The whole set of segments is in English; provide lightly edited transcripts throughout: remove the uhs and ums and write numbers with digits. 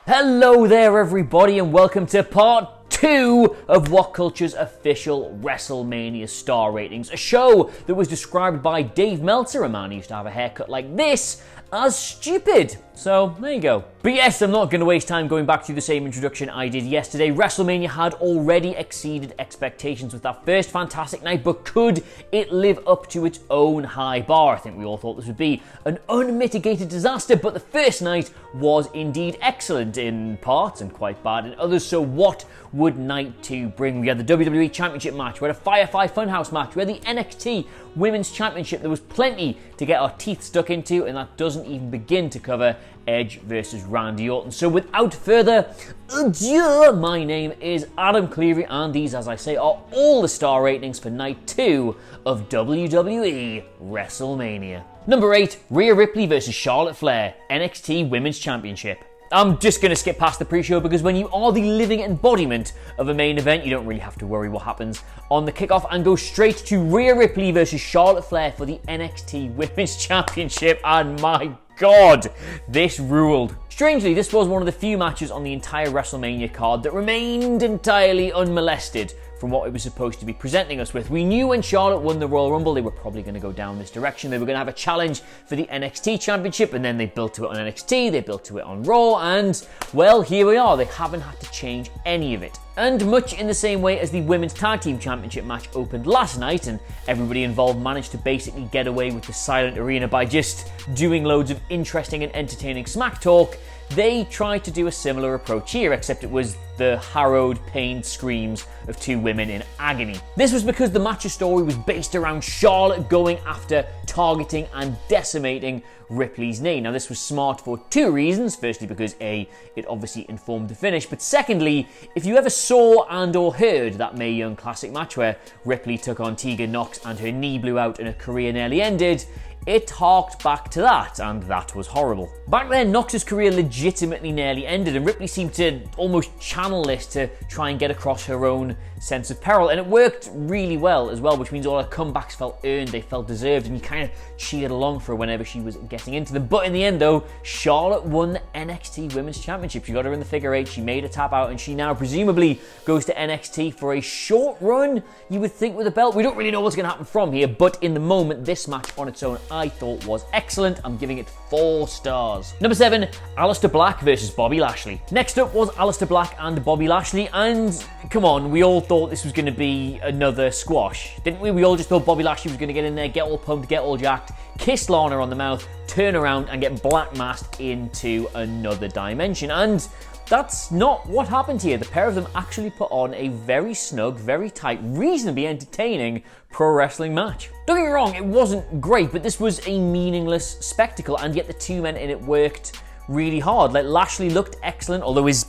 Hello there everybody and welcome to part 2 of What Culture's official WrestleMania star ratings. A show that was described by Dave Meltzer, a man who used to have a haircut like this, as stupid. So, there you go. But yes, I'm not going to waste time going back to the same introduction I did yesterday. WrestleMania had already exceeded expectations with that first fantastic night, but could it live up to its own high bar? I think we all thought this would be an unmitigated disaster, but the first night was indeed excellent in parts and quite bad in others. So what would night 2 bring? We had the WWE Championship match, we had a FIREFLY Funhouse match, we had the NXT Women's Championship. There was plenty to get our teeth stuck into, and that doesn't even begin to cover Edge versus Randy Orton. So without further ado, my name is Adam Cleary, and these, as I say, are all the star ratings for night 2 of WWE WrestleMania. Number 8, Rhea Ripley versus Charlotte Flair, NXT Women's Championship. I'm just going to skip past the pre-show because when you are the living embodiment of a main event, you don't really have to worry what happens on the kickoff and go straight to Rhea Ripley versus Charlotte Flair for the NXT Women's Championship, and my God, this ruled. Strangely, this was one of the few matches on the entire WrestleMania card that remained entirely unmolested from what it was supposed to be presenting us with. We knew when Charlotte won the Royal Rumble, they were probably going to go down this direction. They were going to have a challenge for the NXT Championship, and then they built to it on NXT, they built to it on Raw, and, well, here we are. They haven't had to change any of it. And much in the same way as the Women's Tag Team Championship match opened last night, and everybody involved managed to basically get away with the silent arena by just doing loads of interesting and entertaining smack talk, they tried to do a similar approach here, except it was the harrowed, pained screams of two women in agony. This was because the match's story was based around Charlotte going after, targeting, and decimating Ripley's knee. Now, this was smart for two reasons. Firstly, because A, it obviously informed the finish, but secondly, if you ever saw and or heard that Mae Young Classic match where Ripley took on Tegan Nox and her knee blew out and her career nearly ended, it harked back to that, and that was horrible. Back then, Nox's career legitimately nearly ended, and Ripley seemed to almost channel this to try and get across her own sense of peril, and it worked really well as well, which means all her comebacks felt earned, they felt deserved, and you kind of cheered along for her whenever she was getting into them. But in the end, though, Charlotte won the NXT Women's Championship. She got her in the figure 8, she made a tap out, and she now presumably goes to NXT for a short run, you would think, with a belt. We don't really know what's going to happen from here, but in the moment, this match on its own, I thought was excellent. I'm giving it 4 stars. Number 7, Aleister Black versus Bobby Lashley. Next up was Aleister Black and Bobby Lashley, and come on, we all thought this was going to be another squash, didn't we? We all just thought Bobby Lashley was going to get in there, get all pumped, get all jacked, kiss Lana on the mouth, turn around and get black masked into another dimension, and that's not what happened here. The pair of them actually put on a very snug, very tight, reasonably entertaining pro wrestling match. Don't get me wrong, it wasn't great, but this was a meaningless spectacle, and yet the two men in it worked really hard. Like, Lashley looked excellent, although his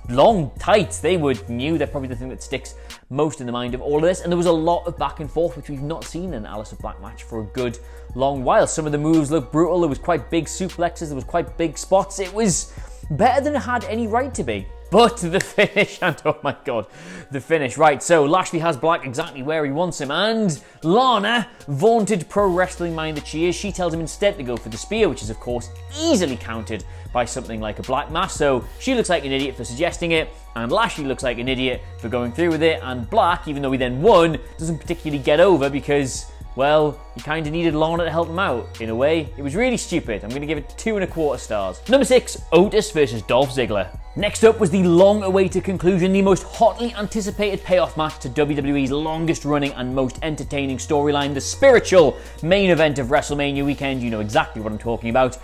long tights, they were new. They're probably the thing that sticks most in the mind of all of this, and there was a lot of back and forth, which we've not seen in an Aleister Black match for a good long while. Some of the moves looked brutal. There was quite big suplexes, there was quite big spots. It was better than it had any right to be. But the finish, and oh my God, the finish. Right, so Lashley has Black exactly where he wants him, and Lana, vaunted pro wrestling mind that she is, she tells him instead to go for the spear, which is of course easily countered by something like a black mass. So she looks like an idiot for suggesting it, and Lashley looks like an idiot for going through with it, and Black, even though he then won, doesn't particularly get over because, well, he kind of needed Lana to help him out. In a way, it was really stupid. I'm going to give it 2.25 stars. Number 6, Otis versus Dolph Ziggler. Next up was the long-awaited conclusion, the most hotly anticipated payoff match to WWE's longest-running and most entertaining storyline, the spiritual main event of WrestleMania weekend. You know exactly what I'm talking about.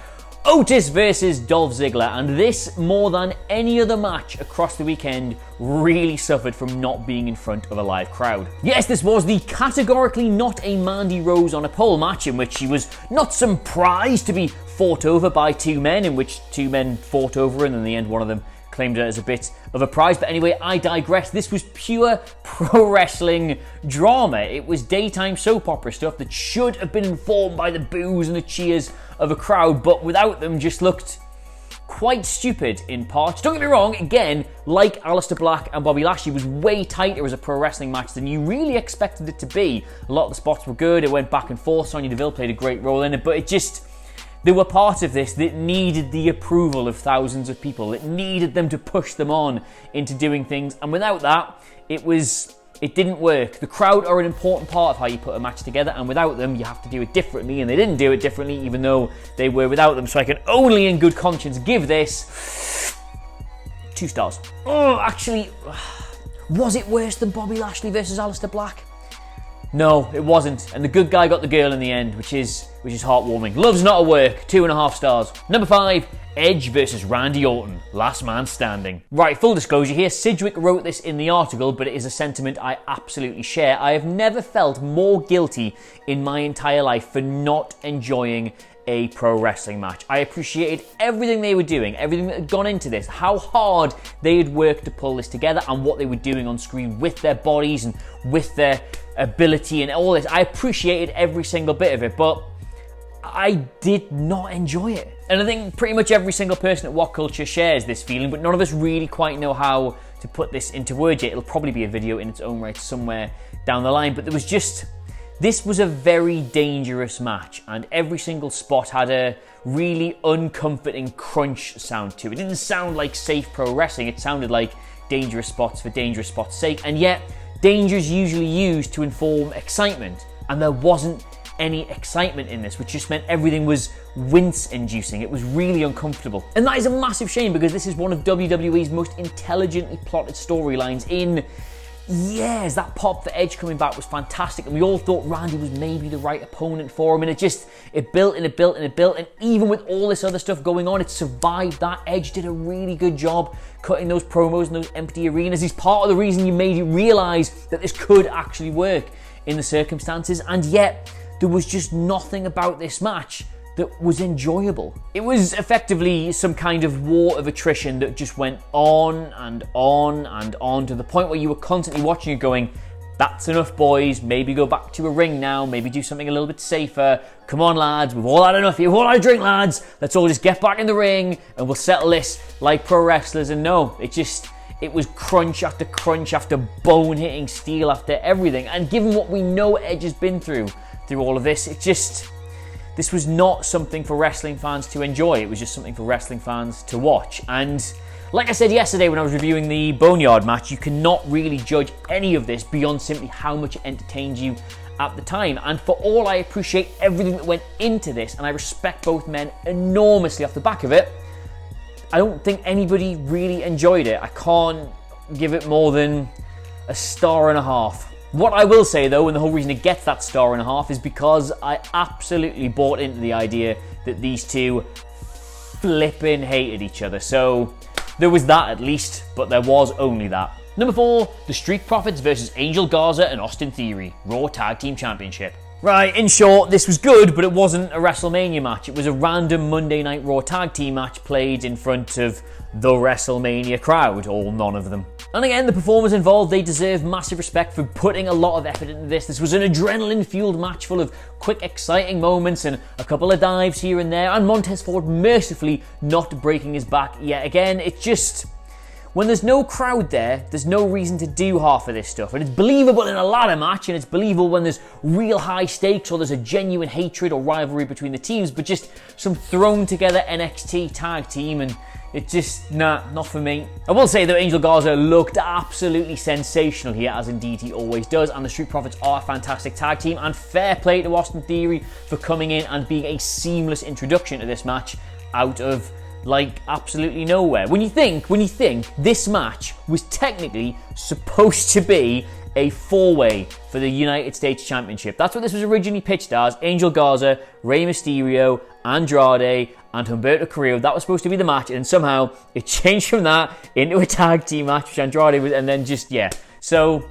Otis versus Dolph Ziggler, and this, more than any other match across the weekend, really suffered from not being in front of a live crowd. Yes, this was the categorically not a Mandy Rose on a pole match, in which she was not some prize to be fought over by two men, in which two men fought over her, and in the end one of them claimed it as a bit of a prize. But anyway, I digress. This was pure pro wrestling drama. It was daytime soap opera stuff that should have been informed by the boos and the cheers of a crowd, but without them just looked quite stupid in parts. Don't get me wrong, again, like Aleister Black and Bobby Lashley, was way tighter as a pro wrestling match than you really expected it to be. A lot of the spots were good, it went back and forth, Sonya Deville played a great role in it, but it just, They were part of this that needed the approval of thousands of people. It needed them to push them on into doing things, and without that, it didn't work. The crowd are an important part of how you put a match together, and without them, you have to do it differently, and they didn't do it differently, even though they were without them. So I can only in good conscience give this 2 stars. Oh, actually, was it worse than Bobby Lashley versus Aleister Black? No, it wasn't, and the good guy got the girl in the end, which is heartwarming. Love's not a work, 2.5 stars. Number 5, Edge versus Randy Orton, last man standing. Right, full disclosure here, Sidgwick wrote this in the article, but it is a sentiment I absolutely share. I have never felt more guilty in my entire life for not enjoying a pro wrestling match. I appreciated everything they were doing, everything that had gone into this, how hard they had worked to pull this together, and what they were doing on screen with their bodies and with their ability and all this. I appreciated every single bit of it, but I did not enjoy it. And I think pretty much every single person at What Culture shares this feeling, but none of us really quite know how to put this into words yet. It'll probably be a video in its own right somewhere down the line, but this was a very dangerous match, and every single spot had a really uncomforting crunch sound to it. It didn't sound like safe pro wrestling, it sounded like dangerous spots for dangerous spots' sake, and yet danger is usually used to inform excitement, and there wasn't any excitement in this, which just meant everything was wince-inducing. It was really uncomfortable. And that is a massive shame, because this is one of WWE's most intelligently plotted storylines in years. That pop for Edge coming back was fantastic, and we all thought Randy was maybe the right opponent for him, and it built and it built and it built, and even with all this other stuff going on, it survived that. Edge did a really good job cutting those promos in those empty arenas. He's part of the reason you made you realise that this could actually work in the circumstances, and yet there was just nothing about this match that was enjoyable. It was effectively some kind of war of attrition that just went on and on and on, to the point where you were constantly watching it going, that's enough, boys, maybe go back to a ring now, maybe do something a little bit safer. Come on, lads, we've all had enough here, we've all had a drink, lads, let's all just get back in the ring and we'll settle this like pro wrestlers. And no, it was crunch after bone-hitting steel after everything. And given what we know Edge has been through all of this, this was not something for wrestling fans to enjoy. It was just something for wrestling fans to watch. And like I said yesterday when I was reviewing the Boneyard match, you cannot really judge any of this beyond simply how much it entertained you at the time. And for all I appreciate everything that went into this, and I respect both men enormously off the back of it, I don't think anybody really enjoyed it. I can't give it more than a 1.5 stars. What I will say though, and the whole reason it gets that 1.5 stars, is because I absolutely bought into the idea that these two flipping hated each other. So there was that at least, but there was only that. Number 4, the Street Profits versus Angel Garza and Austin Theory, Raw Tag Team Championship. Right, in short, this was good, but it wasn't a WrestleMania match. It was a random Monday Night Raw Tag Team match played in front of the WrestleMania crowd, or none of them. And again, the performers involved, they deserve massive respect for putting a lot of effort into this. This was an adrenaline-fueled match full of quick, exciting moments and a couple of dives here and there, and Montez Ford mercifully not breaking his back yet again. It's just, when there's no crowd there, there's no reason to do half of this stuff. And it's believable in a ladder match, and it's believable when there's real high stakes or there's a genuine hatred or rivalry between the teams, but just some thrown together NXT tag team, and it's just, not for me. I will say though, Angel Garza looked absolutely sensational here, as indeed he always does, and the Street Profits are a fantastic tag team, and fair play to Austin Theory for coming in and being a seamless introduction to this match out of like absolutely nowhere. When you think this match was technically supposed to be a 4-way for the United States Championship. That's what this was originally pitched as. Angel Garza, Rey Mysterio, Andrade, and Humberto Carrillo. That was supposed to be the match, and somehow it changed from that into a tag team match, which Andrade was, and then just, yeah. So,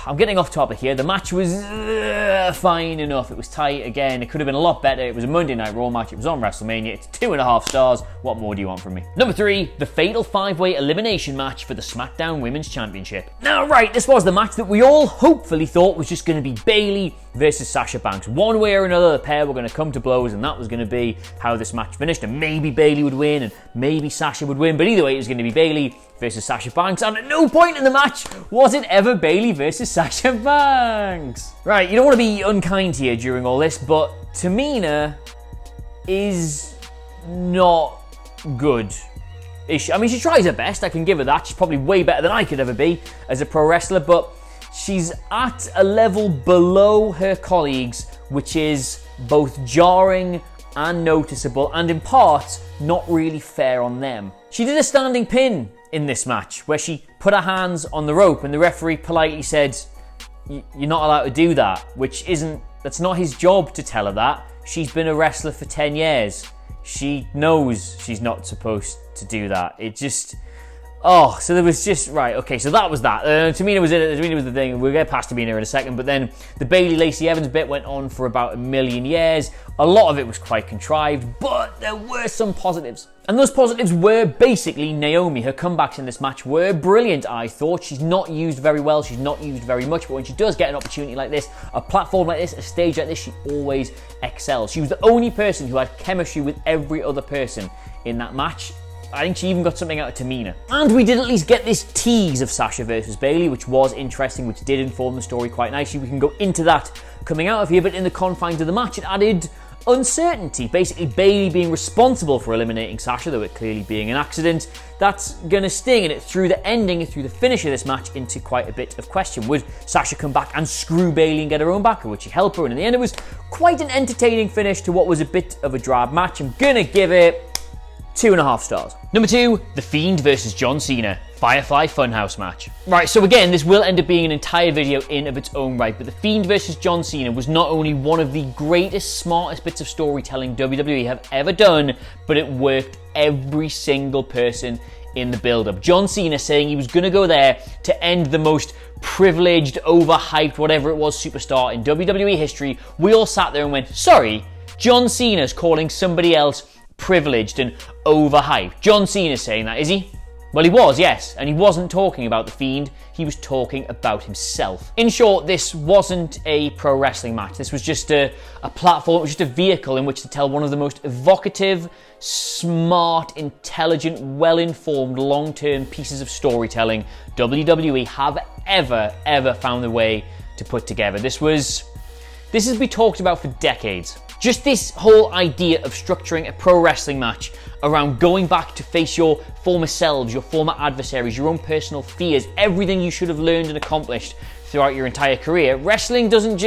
I'm getting off topic here. The match was fine enough. It was tight again. It could have been a lot better. It was a Monday Night Raw match. It was on WrestleMania. It's 2.5 stars. What more do you want from me? Number 3, the fatal 5-way elimination match for the SmackDown Women's Championship. Now, right, this was the match that we all hopefully thought was just going to be Bayley versus Sasha Banks. One way or another, the pair were going to come to blows, and that was going to be how this match finished. And maybe Bayley would win, and maybe Sasha would win. But either way, it was going to be Bayley versus Sasha Banks, and at no point in the match was it ever Bayley versus Sasha Banks. Right, you don't want to be unkind here during all this, but Tamina is not good. I mean, she tries her best, I can give her that. She's probably way better than I could ever be as a pro wrestler, but she's at a level below her colleagues, which is both jarring and noticeable, and in parts, not really fair on them. She did a standing pin in this match, where she put her hands on the rope, and the referee politely said, "You're not allowed to do that," that's not his job to tell her that. She's been a wrestler for 10 years. She knows she's not supposed to do that. It just... Oh, so there was just... Right, okay, so that was that. Tamina was in it. Tamina was the thing. We'll get past Tamina in a second. But then the Bayley Lacey Evans bit went on for about 1,000,000 years. A lot of it was quite contrived, but there were some positives. And those positives were basically Naomi. Her comebacks in this match were brilliant, I thought. She's not used very well. She's not used very much. But when she does get an opportunity like this, a platform like this, a stage like this, she always excels. She was the only person who had chemistry with every other person in that match. I think she even got something out of Tamina. And we did at least get this tease of Sasha versus Bayley, which was interesting, which did inform the story quite nicely. We can go into that coming out of here, but in the confines of the match, it added uncertainty. Basically, Bayley being responsible for eliminating Sasha, though it clearly being an accident. That's gonna sting, and it threw the ending, through the finish of this match into quite a bit of question. Would Sasha come back and screw Bayley and get her own back, or would she help her? And in the end, it was quite an entertaining finish to what was a bit of a drab match. I'm gonna give it 2.5 stars. Number 2, The Fiend versus John Cena, Firefly Funhouse match. Right, so again, this will end up being an entire video in of its own right, but The Fiend versus John Cena was not only one of the greatest, smartest bits of storytelling WWE have ever done, but it worked every single person in the build-up. John Cena saying he was going to go there to end the most privileged, overhyped, whatever it was, superstar in WWE history. We all sat there and went, sorry, John Cena's calling somebody else privileged and overhyped. John Cena's saying that, is he? Well, he was, yes, and he wasn't talking about The Fiend, he was talking about himself. In short, this wasn't a pro wrestling match. This was just a platform, it was just a vehicle in which to tell one of the most evocative, smart, intelligent, well-informed, long-term pieces of storytelling WWE have ever found a way to put together. This has been talked about for decades. Just this whole idea of structuring a pro wrestling match around going back to face your former selves, your former adversaries, your own personal fears, everything you should have learned and accomplished throughout your entire career. Wrestling doesn't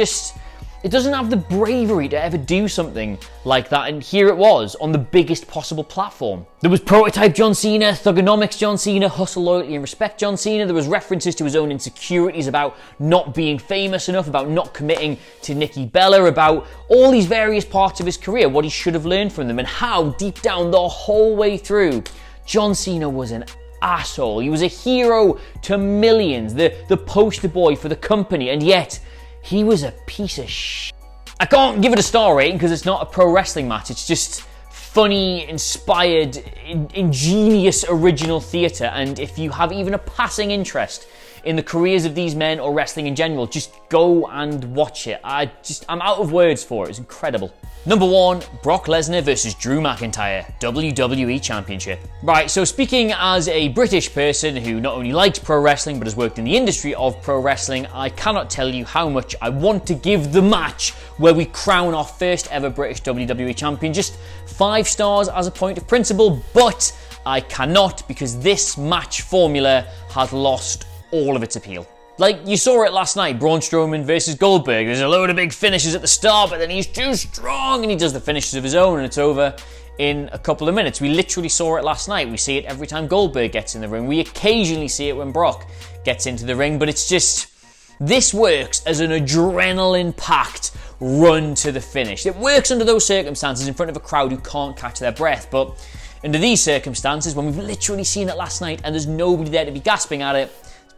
have the bravery to ever do something like that, and here it was on the biggest possible platform. There was prototype John Cena, thugonomics John Cena, hustle, loyalty and respect John Cena. There was references to his own insecurities about not being famous enough, about not committing to Nikki Bella, about all these various parts of his career, what he should have learned from them, and how deep down the whole way through, John Cena was an asshole. He was a hero to millions, the poster boy for the company, and yet he was a piece of shit. I can't give it a star rating because it's not a pro wrestling match. It's just funny, inspired, ingenious, original theatre. And if you have even a passing interest in the careers of these men or wrestling in general, just go and watch it. I'm out of words for it. It's incredible. Number 1, Brock Lesnar versus Drew McIntyre, WWE Championship. Right, so speaking as a British person who not only likes pro wrestling but has worked in the industry of pro wrestling, I cannot tell you how much I want to give the match where we crown our first ever British WWE Champion just 5 stars as a point of principle, but I cannot because this match formula has lost all of its appeal. Like, you saw it last night, Braun Strowman versus Goldberg. There's a load of big finishes at the start, but then he's too strong and he does the finishes of his own and it's over in a couple of minutes. We literally saw it last night. We see it every time Goldberg gets in the ring. We occasionally see it when Brock gets into the ring, but it's just, this works as an adrenaline-packed run to the finish. It works under those circumstances in front of a crowd who can't catch their breath, but under these circumstances, when we've literally seen it last night and there's nobody there to be gasping at it,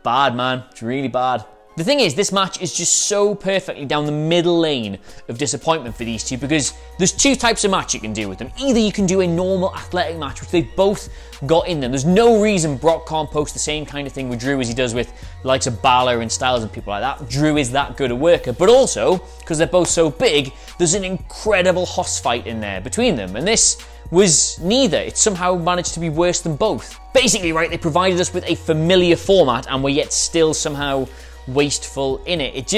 bad, man. It's really bad. The thing is, this match is just so perfectly down the middle lane of disappointment for these two because there's 2 types of match you can do with them. Either you can do a normal athletic match, which they've both got in them. There's no reason Brock can't post the same kind of thing with Drew as he does with the likes of Balor and Styles and people like that. Drew is that good a worker. But also, because they're both so big, there's an incredible hoss fight in there between them. And this was neither. It somehow managed to be worse than both. Basically, right, they provided us with a familiar format and were yet still somehow wasteful in it.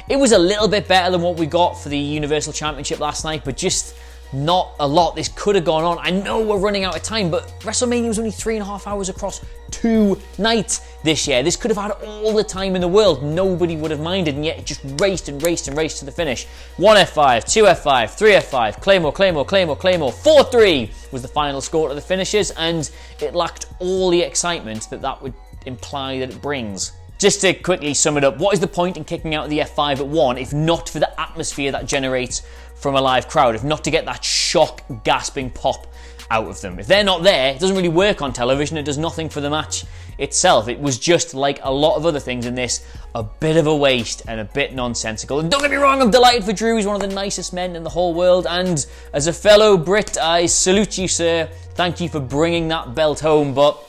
It was a little bit better than what we got for the Universal Championship last night, but just not a lot. This could have gone on. I know we're running out of time, but WrestleMania was only 3.5 hours across 2 nights this year. This could have had all the time in the world. Nobody would have minded, and yet it just raced and raced and raced to the finish. 1 F5, 2 F5, 3 F5, Claymore, Claymore, Claymore, Claymore. 4-3 was the final score to the finishes, and it lacked all the excitement that would imply that it brings. Just to quickly sum it up, what is the point in kicking out the F5 at 1 if not for the atmosphere that generates from a live crowd, if not to get that shock, gasping pop out of them? If they're not there, it doesn't really work on television. It does nothing for the match itself. It was just, like a lot of other things in this, a bit of a waste and a bit nonsensical. And don't get me wrong, I'm delighted for Drew. He's one of the nicest men in the whole world, and as a fellow Brit, I salute you, sir. Thank you for bringing that belt home, but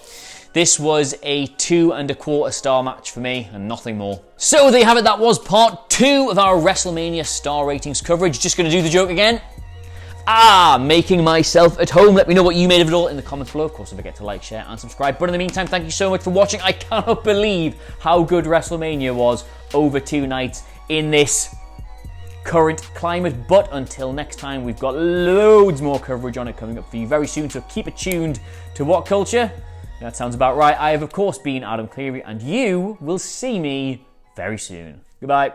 this was a 2.25 star match for me and nothing more. So there you have it. That was part 2 of our WrestleMania star ratings coverage. Just going to do the joke again. Making myself at home. Let me know what you made of it all in the comments below. Of course, don't forget to like, share, and subscribe. But in the meantime, thank you so much for watching. I cannot believe how good WrestleMania was over 2 nights in this current climate. But until next time, we've got loads more coverage on it coming up for you very soon. So keep it tuned to What Culture. That sounds about right. I have, of course, been Adam Cleary, and you will see me very soon. Goodbye.